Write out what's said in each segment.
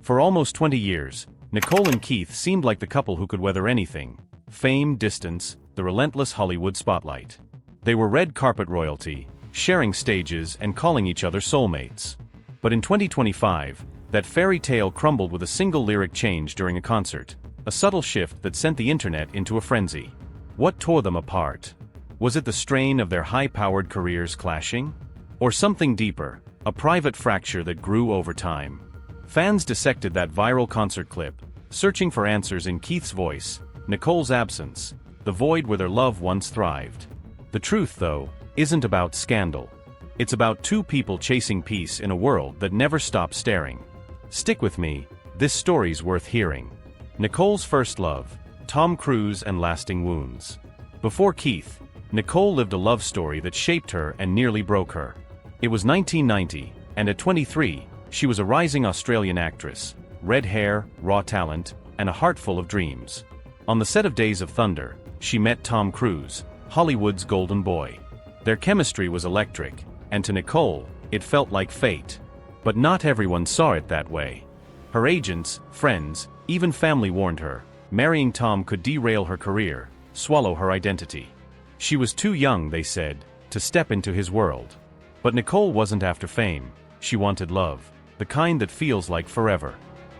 For almost 20 years, Nicole and Keith seemed like the couple who could weather anything: fame, distance, the relentless Hollywood spotlight. They were red carpet royalty, sharing stages and calling each other soulmates. But in 2025, that fairy tale crumbled with a single lyric change during a concert, a subtle shift that sent the internet into a frenzy. What tore them apart? Was it the strain of their high-powered careers clashing? Or something deeper, a private fracture that grew over time? Fans dissected that viral concert clip, searching for answers in Keith's voice, Nicole's absence, the void where their love once thrived. The truth, though, isn't about scandal. It's about two people chasing peace in a world that never stops staring. Stick with me, this story's worth hearing. Nicole's first love, Tom Cruise and lasting wounds. Before Keith, Nicole lived a love story that shaped her and nearly broke her. It was 1990, and at 23, she was a rising Australian actress, red hair, raw talent, and a heart full of dreams. On the set of Days of Thunder, she met Tom Cruise, Hollywood's golden boy. Their chemistry was electric, and to Nicole, it felt like fate. But not everyone saw it that way. Her agents, friends, even family warned her, marrying Tom could derail her career, swallow her identity. She was too young, they said, to step into his world. But Nicole wasn't after fame. She wanted love, the kind that feels like forever.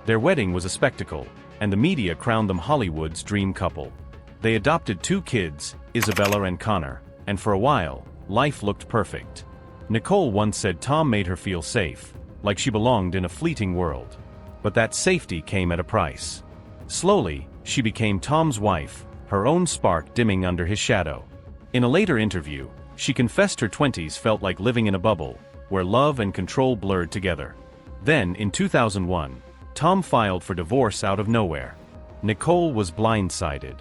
Their wedding was a spectacle, and the media crowned them Hollywood's dream couple. They adopted 2 kids, Isabella and Connor, and for a while, life looked perfect. Nicole once said Tom made her feel safe, like she belonged in a fleeting world. But that safety came at a price. Slowly, she became Tom's wife, her own spark dimming under his shadow. In a later interview, she confessed her 20s felt like living in a bubble, where love and control blurred together. Then, in 2001, Tom filed for divorce out of nowhere. Nicole was blindsided.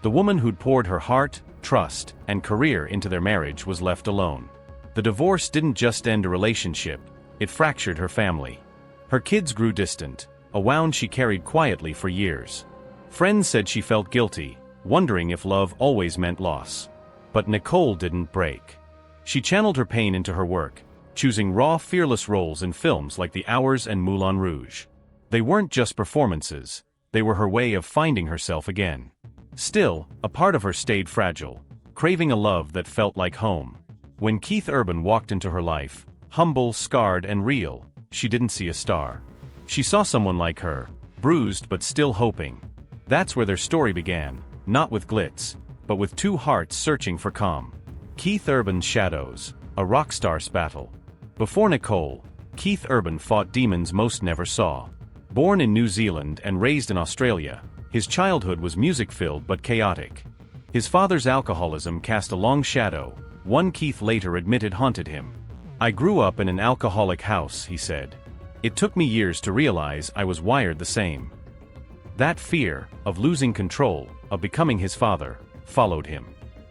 The woman who'd poured her heart, trust, and career into their marriage was left alone. The divorce didn't just end a relationship, it fractured her family. Her kids grew distant, a wound she carried quietly for years. Friends said she felt guilty, wondering if love always meant loss. But Nicole didn't break. She channeled her pain into her work, choosing raw, fearless roles in films like The Hours and Moulin Rouge. They weren't just performances, they were her way of finding herself again. Still, a part of her stayed fragile, craving a love that felt like home. When Keith Urban walked into her life, humble, scarred, and real, she didn't see a star. She saw someone like her, bruised but still hoping. That's where their story began, not with glitz, but with 2 hearts searching for calm. Keith Urban's Shadows, a rock star's battle. Before Nicole, Keith Urban fought demons most never saw. Born in New Zealand and raised in Australia, his childhood was music-filled but chaotic. His father's alcoholism cast a long shadow, one Keith later admitted haunted him. "I grew up in an alcoholic house," he said. "It took me years to realize I was wired the same." That fear, of losing control, of becoming his father, followed him.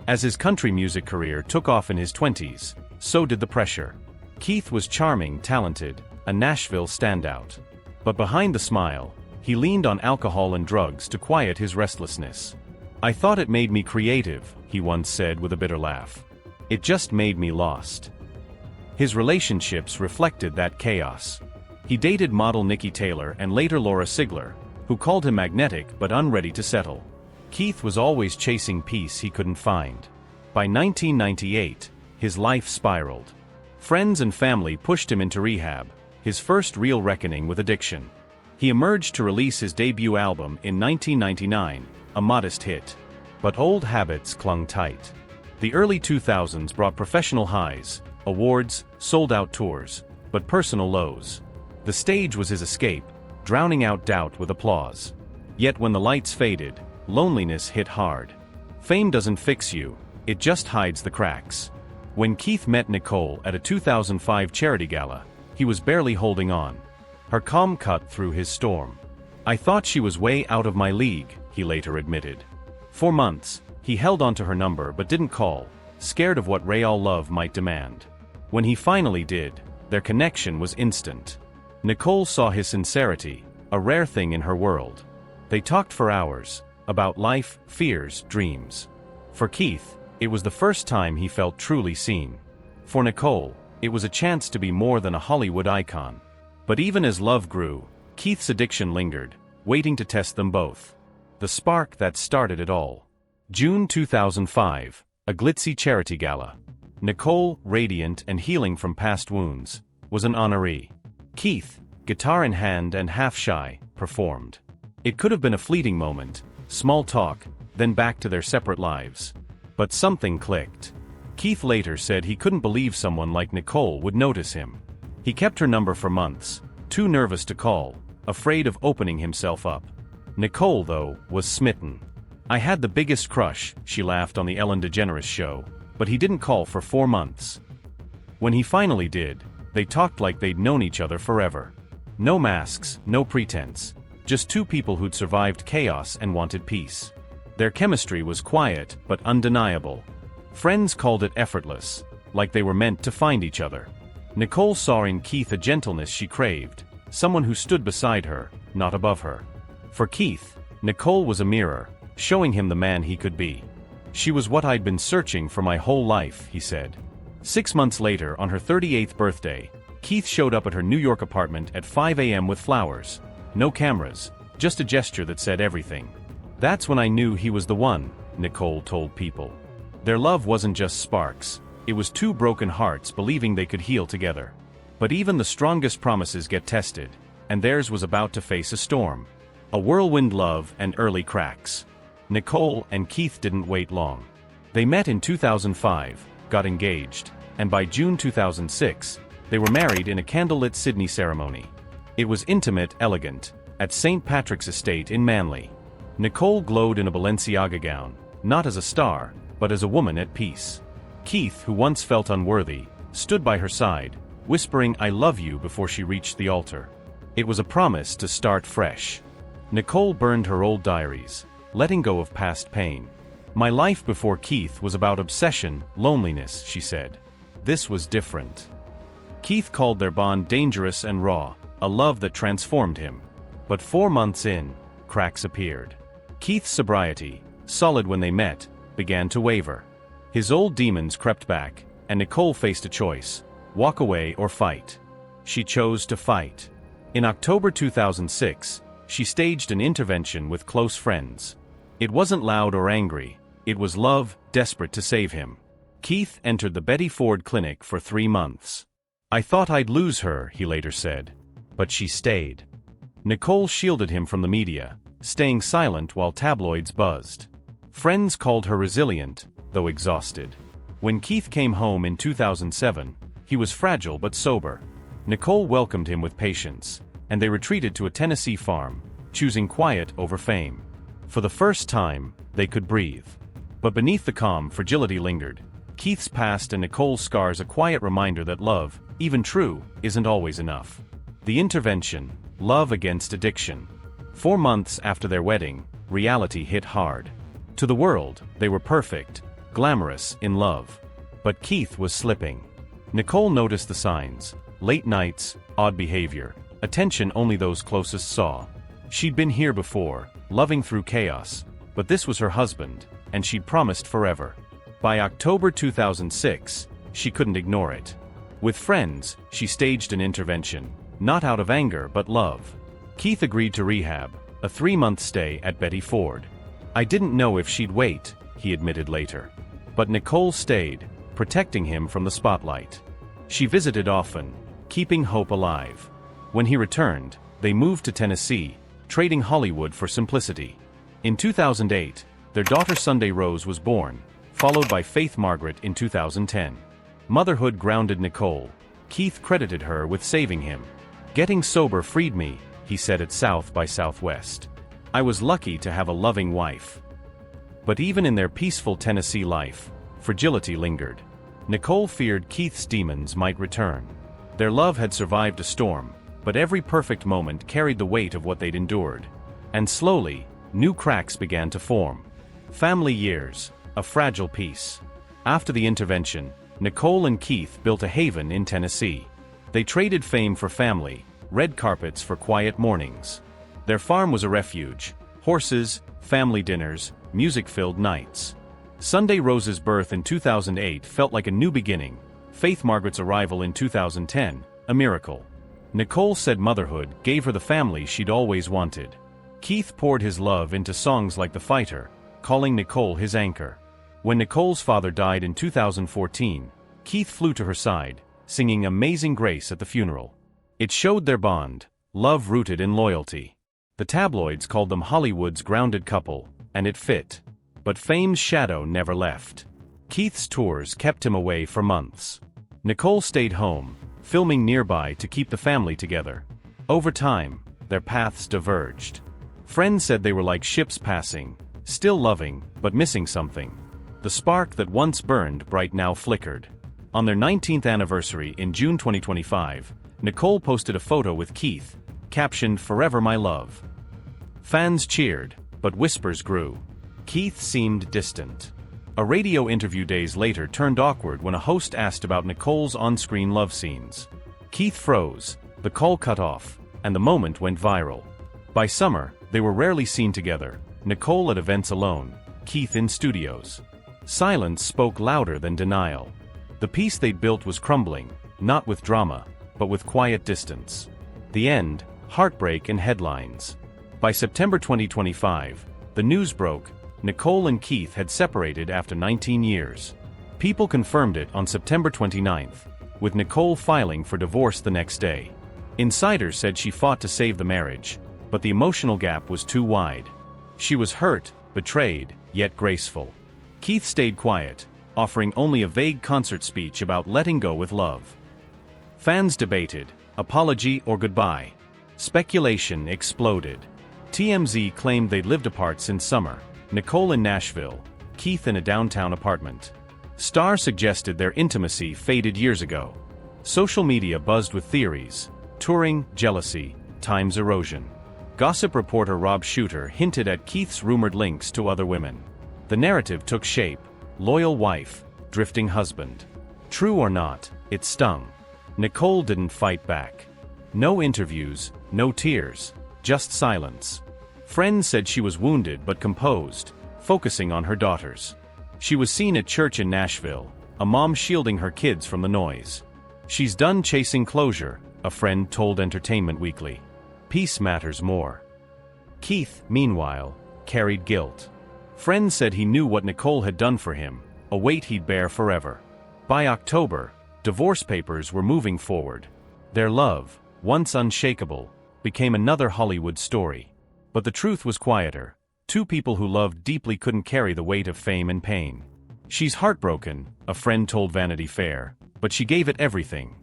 As his country music career took off in his 20s, so did the pressure. Keith was charming, talented, a Nashville standout. But behind the smile, he leaned on alcohol and drugs to quiet his restlessness. "I thought it made me creative," he once said with a bitter laugh. "It just made me lost." His relationships reflected that chaos. He dated model Nikki Taylor and later Laura Sigler, who called him magnetic but unready to settle. Keith was always chasing peace he couldn't find. By 1998, his life spiraled. Friends and family pushed him into rehab, his first real reckoning with addiction. He emerged to release his debut album in 1999, a modest hit. But old habits clung tight. The early 2000s brought professional highs, awards, sold-out tours, but personal lows. The stage was his escape, drowning out doubt with applause. Yet when the lights faded, loneliness hit hard. Fame doesn't fix you, it just hides the cracks. When Keith met Nicole at a 2005 charity gala, he was barely holding on. Her calm cut through his storm. "I thought she was way out of my league," he later admitted. For months, he held onto her number but didn't call, scared of what real love might demand. When he finally did, their connection was instant. Nicole saw his sincerity, a rare thing in her world. They talked for hours, about life, fears, dreams. For Keith, it was the first time he felt truly seen. For Nicole, it was a chance to be more than a Hollywood icon. But even as love grew, Keith's addiction lingered, waiting to test them both. The spark that started it all. June 2005, a glitzy charity gala. Nicole, radiant and healing from past wounds, was an honoree. Keith, guitar in hand and half shy, performed. It could have been a fleeting moment, small talk, then back to their separate lives. But something clicked. Keith later said he couldn't believe someone like Nicole would notice him. He kept her number for months, too nervous to call, afraid of opening himself up. Nicole, though, was smitten. "I had the biggest crush," she laughed on the Ellen DeGeneres show, but he didn't call for 4 months. When he finally did, they talked like they'd known each other forever. No masks, no pretense. Just two people who'd survived chaos and wanted peace. Their chemistry was quiet, but undeniable. Friends called it effortless, like they were meant to find each other. Nicole saw in Keith a gentleness she craved, someone who stood beside her, not above her. For Keith, Nicole was a mirror, showing him the man he could be. "She was what I'd been searching for my whole life," he said. 6 months later, on her 38th birthday, Keith showed up at her New York apartment at 5 a.m. with flowers. No cameras, just a gesture that said everything. "That's when I knew he was the one," Nicole told People. Their love wasn't just sparks, it was two broken hearts believing they could heal together. But even the strongest promises get tested, and theirs was about to face a storm. A whirlwind love and early cracks. Nicole and Keith didn't wait long. They met in 2005, got engaged, and by June 2006, they were married in a candlelit Sydney ceremony. It was intimate, elegant, at St. Patrick's Estate in Manly. Nicole glowed in a Balenciaga gown, not as a star, but as a woman at peace. Keith, who once felt unworthy, stood by her side, whispering "I love you" before she reached the altar. It was a promise to start fresh. Nicole burned her old diaries, letting go of past pain. "My life before Keith was about obsession, loneliness," she said. This was different. Keith called their bond dangerous and raw, a love that transformed him. But 4 months in, cracks appeared. Keith's sobriety, solid when they met, began to waver. His old demons crept back, and Nicole faced a choice: walk away or fight. She chose to fight. In October 2006, she staged an intervention with close friends. It wasn't loud or angry, it was love, desperate to save him. Keith entered the Betty Ford Clinic for 3 months. "I thought I'd lose her," he later said. But she stayed. Nicole shielded him from the media, staying silent while tabloids buzzed. Friends called her resilient, though exhausted. When Keith came home in 2007, he was fragile but sober. Nicole welcomed him with patience, and they retreated to a Tennessee farm, choosing quiet over fame. For the first time, they could breathe. But beneath the calm, fragility lingered. Keith's past and Nicole's scars, a quiet reminder that love, even true, isn't always enough. The intervention, love against addiction. 4 months after their wedding, reality hit hard. To the world, they were perfect, glamorous, in love. But Keith was slipping. Nicole noticed the signs: late nights, odd behavior, attention only those closest saw. She'd been here before, loving through chaos, but this was her husband, and she'd promised forever. By October 2006, she couldn't ignore it. With friends, she staged an intervention, not out of anger but love. Keith agreed to rehab, a 3-month stay at Betty Ford. "I didn't know if she'd wait," he admitted later. But Nicole stayed, protecting him from the spotlight. She visited often, keeping hope alive. When he returned, they moved to Tennessee, trading Hollywood for simplicity. In 2008, their daughter Sunday Rose was born, followed by Faith Margaret in 2010. Motherhood grounded Nicole. Keith credited her with saving him. "Getting sober freed me," he said at South by Southwest. "I was lucky to have a loving wife." But even in their peaceful Tennessee life, fragility lingered. Nicole feared Keith's demons might return. Their love had survived a storm, but every perfect moment carried the weight of what they'd endured. And slowly, new cracks began to form. Family years, a fragile peace. After the intervention, Nicole and Keith built a haven in Tennessee. They traded fame for family, red carpets for quiet mornings. Their farm was a refuge: horses, family dinners, music-filled nights. Sunday Rose's birth in 2008 felt like a new beginning. Faith Margaret's arrival in 2010, a miracle. Nicole said motherhood gave her the family she'd always wanted. Keith poured his love into songs like The Fighter, calling Nicole his anchor. When Nicole's father died in 2014, Keith flew to her side, singing Amazing Grace at the funeral. It showed their bond, love rooted in loyalty. The tabloids called them Hollywood's grounded couple, and it fit. But fame's shadow never left. Keith's tours kept him away for months. Nicole stayed home, filming nearby to keep the family together. Over time, their paths diverged. Friends said they were like ships passing, still loving, but missing something. The spark that once burned bright now flickered. On their 19th anniversary in June 2025, Nicole posted a photo with Keith, captioned "Forever My Love." Fans cheered, but whispers grew. Keith seemed distant. A radio interview days later turned awkward when a host asked about Nicole's on-screen love scenes. Keith froze, the call cut off, and the moment went viral. By summer, they were rarely seen together, Nicole at events alone, Keith in studios. Silence spoke louder than denial. The peace they'd built was crumbling, not with drama, but with quiet distance. The end, heartbreak and headlines. By September 2025, the news broke: Nicole and Keith had separated after 19 years. People confirmed it on September 29th, with Nicole filing for divorce the next day. Insiders said she fought to save the marriage, but the emotional gap was too wide. She was hurt, betrayed, yet graceful. Keith stayed quiet, offering only a vague concert speech about letting go with love. Fans debated, apology or goodbye. Speculation exploded. TMZ claimed they'd lived apart since summer, Nicole in Nashville, Keith in a downtown apartment. Star suggested their intimacy faded years ago. Social media buzzed with theories: touring, jealousy, time's erosion. Gossip reporter Rob Shooter hinted at Keith's rumored links to other women. The narrative took shape: loyal wife, drifting husband. True or not, it stung. Nicole didn't fight back. No interviews, no tears, just silence. Friends said she was wounded but composed, focusing on her daughters. She was seen at church in Nashville, a mom shielding her kids from the noise. "She's done chasing closure," a friend told Entertainment Weekly. Peace matters more. Keith, meanwhile, carried guilt. Friends said he knew what Nicole had done for him, a weight he'd bear forever. By October, divorce papers were moving forward. Their love, once unshakable, became another Hollywood story. But the truth was quieter. Two people who loved deeply couldn't carry the weight of fame and pain. "She's heartbroken," a friend told Vanity Fair, "but she gave it everything."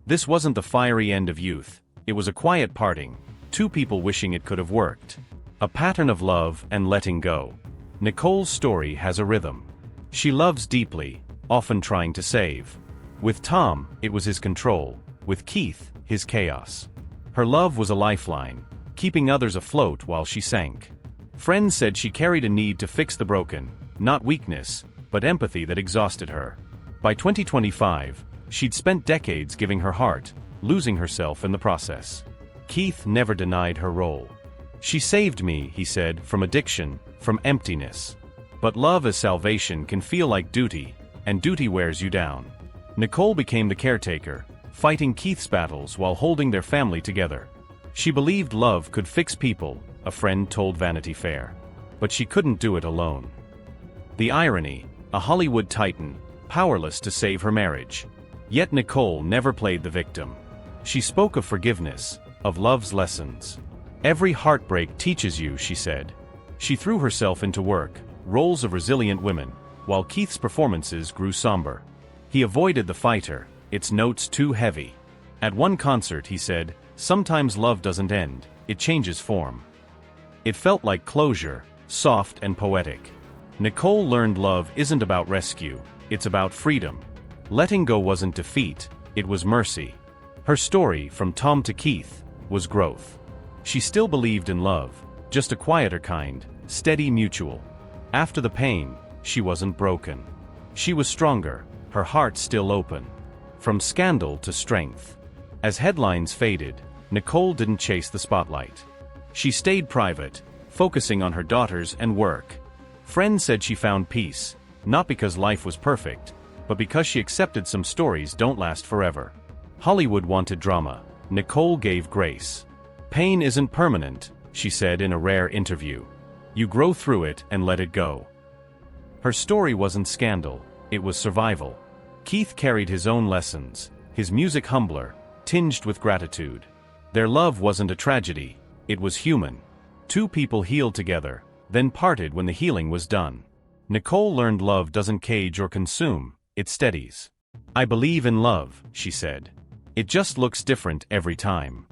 This wasn't the fiery end of youth. It was a quiet parting, two people wishing it could have worked. A pattern of love and letting go. Nicole's story has a rhythm. She loves deeply, often trying to save. With Tom, it was his control. With Keith, his chaos. Her love was a lifeline, keeping others afloat while she sank. Friends said she carried a need to fix the broken, not weakness, but empathy that exhausted her. By 2025, she'd spent decades giving her heart, losing herself in the process. Keith never denied her role. "She saved me," he said, "from addiction, from emptiness. But love as salvation can feel like duty, and duty wears you down." Nicole became the caretaker, fighting Keith's battles while holding their family together. She believed love could fix people, a friend told Vanity Fair. But she couldn't do it alone. The irony: a Hollywood titan, powerless to save her marriage. Yet Nicole never played the victim. She spoke of forgiveness, of love's lessons. "Every heartbreak teaches you," she said. She threw herself into work, roles of resilient women, while Keith's performances grew somber. He avoided The Fighter, its notes too heavy. At one concert he said, "Sometimes love doesn't end, it changes form." It felt like closure, soft and poetic. Nicole learned love isn't about rescue, it's about freedom. Letting go wasn't defeat, it was mercy. Her story, from Tom to Keith, was growth. She still believed in love, just a quieter kind, steady, mutual. After the pain, she wasn't broken. She was stronger, her heart still open. From scandal to strength. As headlines faded, Nicole didn't chase the spotlight. She stayed private, focusing on her daughters and work. Friends said she found peace, not because life was perfect, but because she accepted some stories don't last forever. Hollywood wanted drama, Nicole gave grace. "Pain isn't permanent," she said in a rare interview. "You grow through it and let it go." Her story wasn't scandal, it was survival. Keith carried his own lessons, his music humbler, tinged with gratitude. Their love wasn't a tragedy, it was human. Two people healed together, then parted when the healing was done. Nicole learned love doesn't cage or consume, it steadies. "I believe in love," she said. "It just looks different every time."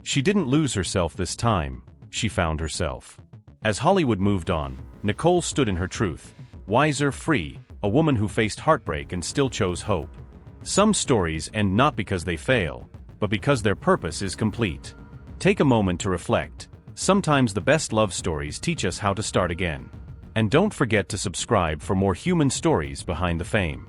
She didn't lose herself this time, she found herself. As Hollywood moved on, Nicole stood in her truth. Wiser, free, a woman who faced heartbreak and still chose hope. Some stories end not because they fail, but because their purpose is complete. Take a moment to reflect. Sometimes the best love stories teach us how to start again. And don't forget to subscribe for more human stories behind the fame.